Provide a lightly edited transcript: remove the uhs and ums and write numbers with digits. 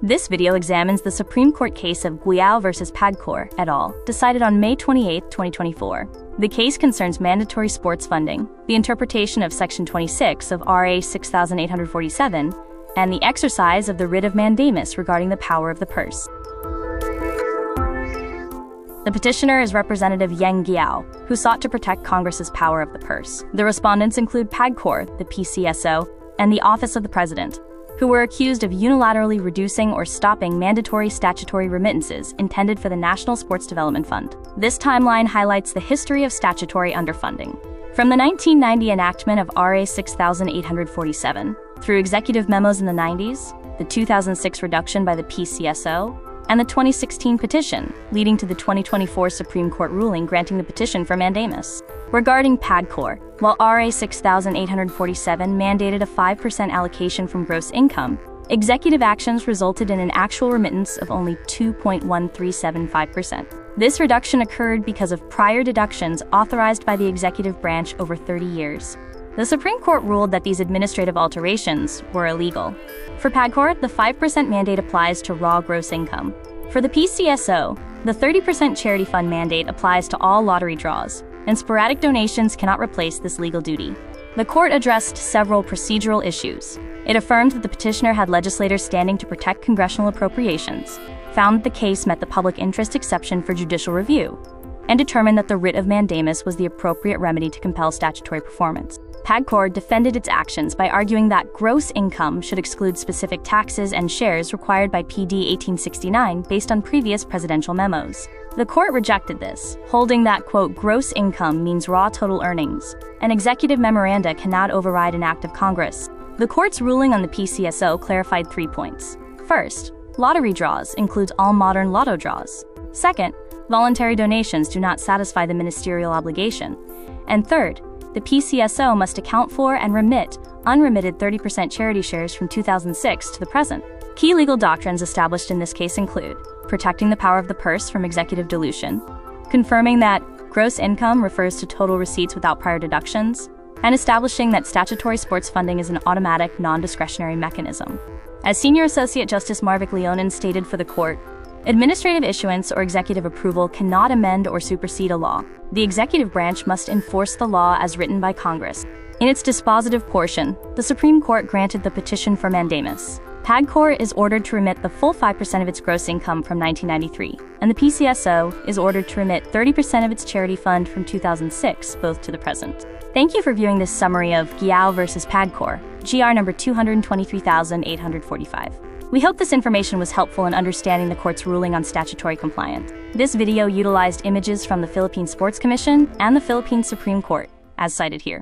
This video examines the Supreme Court case of Guiao versus PAGCOR et al., decided on May 28, 2024. The case concerns mandatory sports funding, the interpretation of Section 26 of RA 6847, and the exercise of the writ of mandamus regarding the power of the purse. The petitioner is Representative Guiao, who sought to protect Congress's power of the purse. The respondents include PAGCOR, the PCSO, and the Office of the President, who were accused of unilaterally reducing or stopping mandatory statutory remittances intended for the National Sports Development Fund. This timeline highlights the history of statutory underfunding. From the 1990 enactment of RA 6847, through executive memos in the 90s, the 2006 reduction by the PCSO, and the 2016 petition, leading to the 2024 Supreme Court ruling granting the petition for mandamus. Regarding PAGCOR, while RA 6847 mandated a 5% allocation from gross income, executive actions resulted in an actual remittance of only 2.1375%. This reduction occurred because of prior deductions authorized by the executive branch over 30 years. The Supreme Court ruled that these administrative alterations were illegal. For PAGCOR, the 5% mandate applies to raw gross income. For the PCSO, the 30% charity fund mandate applies to all lottery draws, and sporadic donations cannot replace this legal duty. The court addressed several procedural issues. It affirmed that the petitioner had legislators standing to protect congressional appropriations, found that the case met the public interest exception for judicial review, and determined that the writ of mandamus was the appropriate remedy to compel statutory performance. PAGCOR defended its actions by arguing that gross income should exclude specific taxes and shares required by PD 1869 based on previous presidential memos. The court rejected this, holding that, quote, gross income means raw total earnings, and executive memoranda cannot override an act of Congress. The court's ruling on the PCSO clarified 3 points. First, lottery draws includes all modern lotto draws. Second, voluntary donations do not satisfy the ministerial obligation. And third, the PCSO must account for and remit unremitted 30% charity shares from 2006 to the present. Key legal doctrines established in this case include protecting the power of the purse from executive dilution, confirming that gross income refers to total receipts without prior deductions, and establishing that statutory sports funding is an automatic, non-discretionary mechanism. As Senior Associate Justice Marvick Leonin stated for the court, administrative issuance or executive approval cannot amend or supersede a law. The executive branch must enforce the law as written by Congress. In its dispositive portion, the Supreme Court granted the petition for mandamus. PAGCOR is ordered to remit the full 5% of its gross income from 1993, and the PCSO is ordered to remit 30% of its charity fund from 2006, both to the present. Thank you for viewing this summary of Guiao versus PAGCOR, GR number 223845. We hope this information was helpful in understanding the court's ruling on statutory compliance. This video utilized images from the Philippine Sports Commission and the Philippine Supreme Court, as cited here.